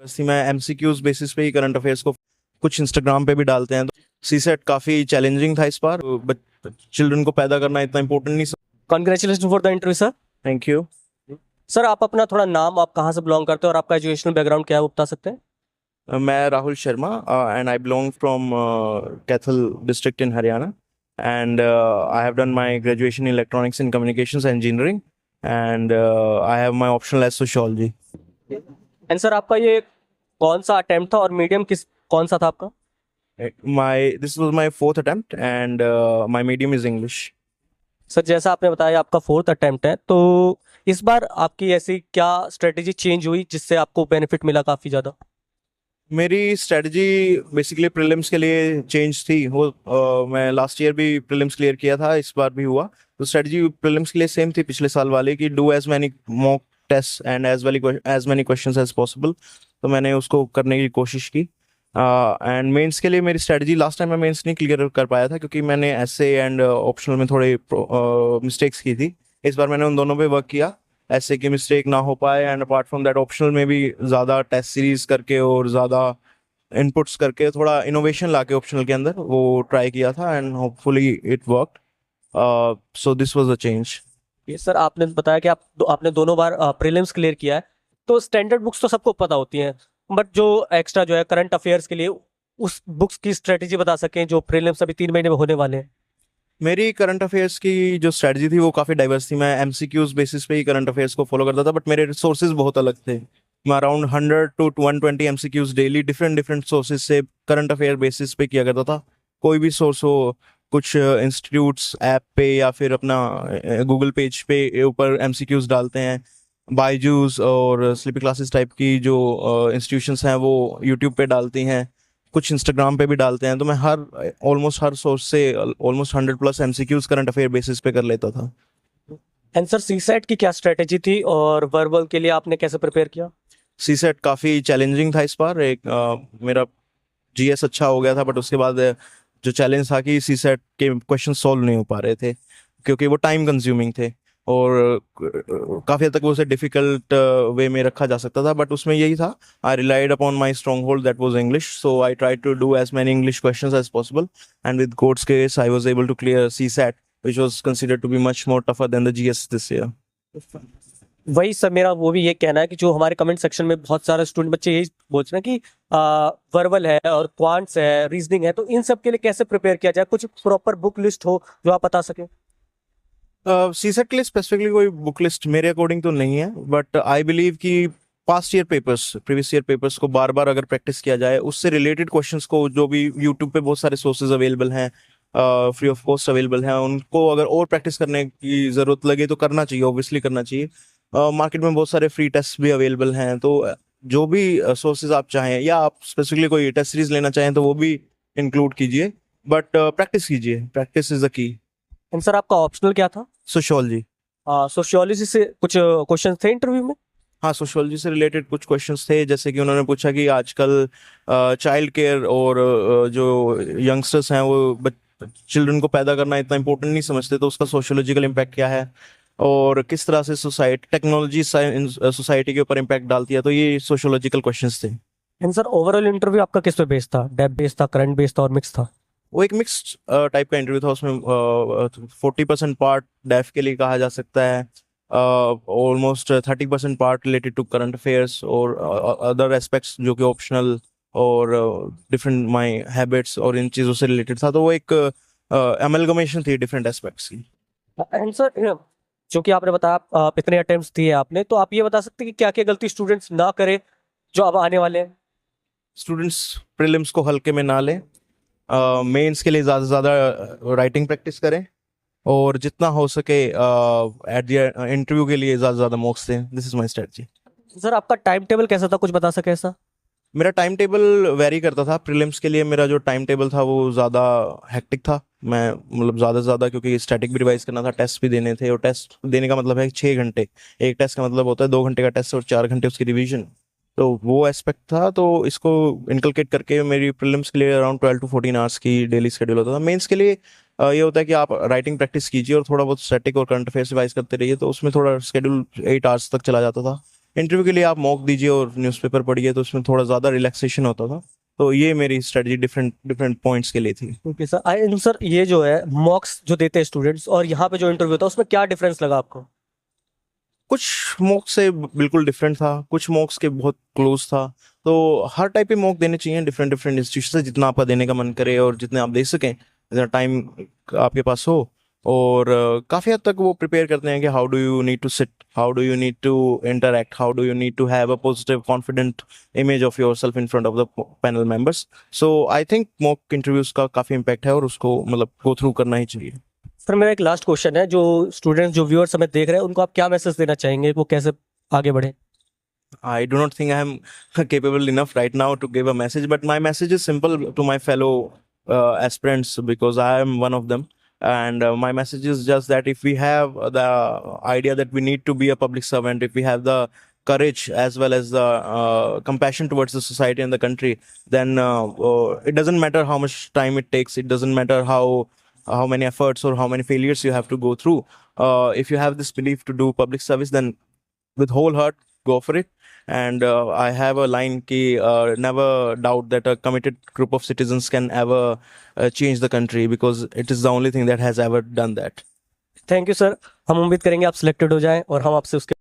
सी मैं MCQs basis पे ही करंट अफेयर्स को कुछ इंस्टाग्राम पे भी डालते हैं। तो सीसेट काफ़ी चैलेंजिंग था इस बार, बट चिल्ड्रन को पैदा करना इतना इम्पोर्टेंट नहीं। Congratulation for the interview sir. Thank you. Sir आप अपना थोड़ा नाम, आप कहाँ से बिलोंग करते हो और आपका एजुकेशनल बैकग्राउंड क्या है वो बता सकते हैं? मैं Rahul Sharma and I belong from Kaithal district in Haryana and I have done my graduation in electronics and communications engineering and I have my optional as sociology. And sir आपका ये कौन सा अटेम्प्ट था और मीडियम कौन सा था आपका? This was my fourth attempt and my medium is English. Sir जैसा आपने बताया आपका फोर्थ अटेम्प्ट है, तो इस बार आपकी ऐसी क्या स्ट्रेटेजी चेंज हुई जिससे आपको बेनिफिट मिला काफ़ी ज़्यादा? मेरी स्ट्रेटजी बेसिकली प्रीलिम्स के लिए चेंज थी। वो मैं लास्ट ईयर भी प्रीलिम्स क्लियर किया था, इस बार भी हुआ। तो स्ट्रेटजी प्रीलिम्स के लिए सेम थी पिछले साल वाले की, do as many mock test and as many questions as possible. तो मैंने उसको करने की कोशिश की। एंड मेंस के लिए मेरी स्ट्रेटजी, लास्ट टाइम मैं मेंस नहीं क्लियर कर पाया था क्योंकि मैंने एसए एंड ऑप्शनल में थोड़े मिस्टेक्स की थी। इस बार मैंने उन दोनों पे वर्क किया, ऐसे की मिस्टेक ना हो पाए। And apart from that optional में भी ज़्यादा टेस्ट सीरीज करके और ज़्यादा इनपुट्स करके थोड़ा इनोवेशन लाके ऑप्शनल के अंदर वो ट्राई किया था and hopefully it worked. So this was a change. ये सर आपने बताया कि आपने दोनों बार प्रीलिम्स क्लियर किया है, तो स्टैंडर्ड बुक्स तो सबको पता होती हैं, बट जो एक्स्ट्रा जो है करंट अफेयर्स के लिए उस बुक्स की स्ट्रेटेजी बता सकें जो प्रीलिम्स अभी 3 महीने में होने वाले हैं। मेरी करंट अफेयर्स की जो स्ट्रेटजी थी वो काफ़ी डाइवर्स थी। मैं एमसीक्यूज बेसिस पे ही करंट अफेयर्स को फॉलो करता था, बट मेरे सोर्सेज बहुत अलग थे। मैं around 100 to 120 MCQs daily different different sources से करंट अफेयर बेसिस पे किया करता था। कोई भी सोर्स हो, कुछ इंस्टीट्यूट्स ऐप पे या फिर अपना गूगल पेज पे ऊपर एमसीक्यूज डालते हैं। बायजूस और स्लीपी क्लासेस टाइप की जो इंस्टीट्यूशंस हैं वो यूट्यूब पे डालती हैं, कुछ इंस्टाग्राम पे भी डालते हैं। तो मैं ऑलमोस्ट हर सोर्स से almost 100+ MCQs current affair basis पे कर लेता था। एंड सर सीसेट की क्या स्ट्रेटेजी थी और वर्बल के लिए आपने कैसे प्रिपेयर किया? सीसेट काफ़ी चैलेंजिंग था इस बार। एक मेरा जीएस अच्छा हो गया था, बट उसके बाद जो चैलेंज था कि सीसेट के क्वेश्चन सॉल्व नहीं हो पा रहे थे क्योंकि वो टाइम कंज्यूमिंग थे और काफ़ी हद तक वो उसे डिफिकल्ट वे में रखा जा सकता था। बट उसमें यही था, I relied upon my strong hold that was English, so I try to do as many English questions as possible and with God's grace I was able to clear CSAT which was considered to be much more tougher than the GS this year. वही sir मेरा वो भी ये कहना है कि जो हमारे कमेंट सेक्शन में बहुत सारे स्टूडेंट बच्चे यही बोल रहे हैं कि वर्बल है और क्वांट्स है, रीजनिंग है, तो इन सब के लिए कैसे प्रिपेयर किया जाए? कुछ प्रॉपर बुक लिस्ट हो जो आप बता सकें। सीसेट के लिए स्पेसिफिकली कोई बुक लिस्ट मेरे अकॉर्डिंग तो नहीं है, बट आई बिलीव कि past year papers, previous year papers को बार बार अगर प्रैक्टिस किया जाए, उससे रिलेटेड क्वेश्चंस को, जो भी यूट्यूब पे बहुत सारे सोर्सेज अवेलेबल हैं, फ्री ऑफ कॉस्ट अवेलेबल हैं, उनको अगर और प्रैक्टिस करने की ज़रूरत लगे तो करना चाहिए, ऑब्वियसली करना चाहिए। मार्केट में बहुत सारे फ्री टेस्ट भी अवेलेबल हैं, तो जो भी सोर्सेज आप चाहें या आप स्पेसिफिकली कोई टेस्ट सीरीज लेना चाहें तो वो भी इंक्लूड कीजिए, बट प्रैक्टिस कीजिए, practice is the key. And sir आपका ऑप्शनल क्या था? सोशियोलॉजी। सोशियोलॉजी से कुछ क्वेश्चन थे इंटरव्यू में? हाँ, सोशियोलॉजी से रिलेटेड कुछ क्वेश्चंस थे, जैसे कि उन्होंने पूछा कि आजकल चाइल्ड केयर और जो यंगस्टर्स हैं वो चिल्ड्रन को पैदा करना इतना इम्पोर्टेंट नहीं समझते, तो उसका सोशियोलॉजिकल इम्पैक्ट क्या है और किस तरह से टेक्नोलॉजी सोसाइटी के ऊपर इम्पैक्ट डालती है। तो ये सोशियोलॉजिकल क्वेश्चंस थे। एंड सर ओवरऑल इंटरव्यू आपका किस पे बेस्ड था? डेप्थ बेस्ड था, करंट बेस्ड था और मिक्स था? वो एक मिक्स्ड टाइप का इंटरव्यू था। उसमें 40% पार्ट डेफ के लिए कहा जा सकता है, almost 30% part related to current affairs और अदर एस्पेक्ट्स जो कि ऑप्शनल और डिफरेंट माय हैबिट्स और इन चीज़ों से रिलेटेड था। तो वो एक अमेलगमेशन थी डिफरेंट एस्पेक्ट्स की। एंड सर जो कि आपने बताया आप इतने अटेम्प्ट्स दिए आपने, तो आप ये बता सकते हैं कि क्या क्या गलती स्टूडेंट्स ना करें जो अब आने वाले हैं? स्टूडेंट्स प्रीलिम्स को हल्के में ना लें, मेंस के लिए ज़्यादा से ज़्यादा राइटिंग प्रैक्टिस करें और जितना हो सके एट द इंटरव्यू के लिए ज़्यादा से ज़्यादा मॉक्स दें। This is my strategy. Sir आपका टाइम टेबल कैसा था, कुछ बता सके ऐसा? मेरा टाइम टेबल वेरी करता था। प्रीलिम्स के लिए मेरा जो टाइम टेबल था वो ज़्यादा हेक्टिक था। मैं मतलब ज़्यादा से ज़्यादा, क्योंकि स्टैटिक भी रिवाइज करना था, टेस्ट भी देने थे, और टेस्ट देने का मतलब है 6 घंटे। एक टेस्ट का मतलब होता है 2 घंटे का टेस्ट और 4 घंटे उसकी रिवीजन। तो वो एस्पेक्ट था, तो इसको इनकलकेट करके मेरी प्रीलिम्स के लिए अराउंड 12 to 14 आवर्स की डेली शेड्यूल होता था। मेंस के लिए ये होता है कि आप राइटिंग प्रैक्टिस कीजिए और थोड़ा बहुत स्टैटिक और करंट अफेयर्स रिवाइज करते रहिए, तो उसमें थोड़ा शेड्यूल 8 आवर्स तक चला जाता था। इंटरव्यू के लिए आप मॉक दीजिए और न्यूज़पेपर पढ़िए, तो उसमें थोड़ा ज़्यादा रिलैक्सेशन होता था। तो ये मेरी स्ट्रेटजी डिफरेंट डिफरेंट पॉइंट्स के लिए थी। ओके सर, आई सर ये जो है मॉक्स जो देते हैं स्टूडेंट्स और यहाँ पे जो इंटरव्यू होता है उसमें क्या डिफरेंस लगा आपको? कुछ मॉक से बिल्कुल डिफरेंट था, कुछ मॉक्स के बहुत क्लोज था। तो हर टाइप के मॉक देने चाहिए डिफरेंट डिफरेंट इंस्टीट्यूशन से, जितना आपका देने का मन करे और जितने आप दे सकें, जितना टाइम आपके पास हो। और काफ़ी हद तक वो प्रिपेयर करते हैं कि how do you need to sit, how do you need to interact, how do you need to have a positive confident image of yourself in front of the panel members. So I think mock interviews का काफ़ी impact है और उसको मतलब go through करना ही चाहिए। Sir मेरा एक लास्ट क्वेश्चन है, जो स्टूडेंट्स जो व्यूअर्स हमें देख रहे हैं उनको आप क्या मैसेज देना चाहेंगे, वो कैसे आगे बढ़े? I do not think I am capable enough right now to give a message, but my message is simple to my fellow aspirants, because I am one of them. And my message is just that if we have the idea that we need to be a public servant, if we have the courage as well as the compassion towards the society and the country, then it doesn't matter how much time it takes. It doesn't matter how many efforts or how many failures you have to go through. If you have this belief to do public service, then with whole heart go for it. And I have a line ki never doubt that a committed group of citizens can ever change the country, because it is the only thing that has ever done that. Thank you sir, हम उम्मीद करेंगे आप selected हो जाएं और हम आपसे उसके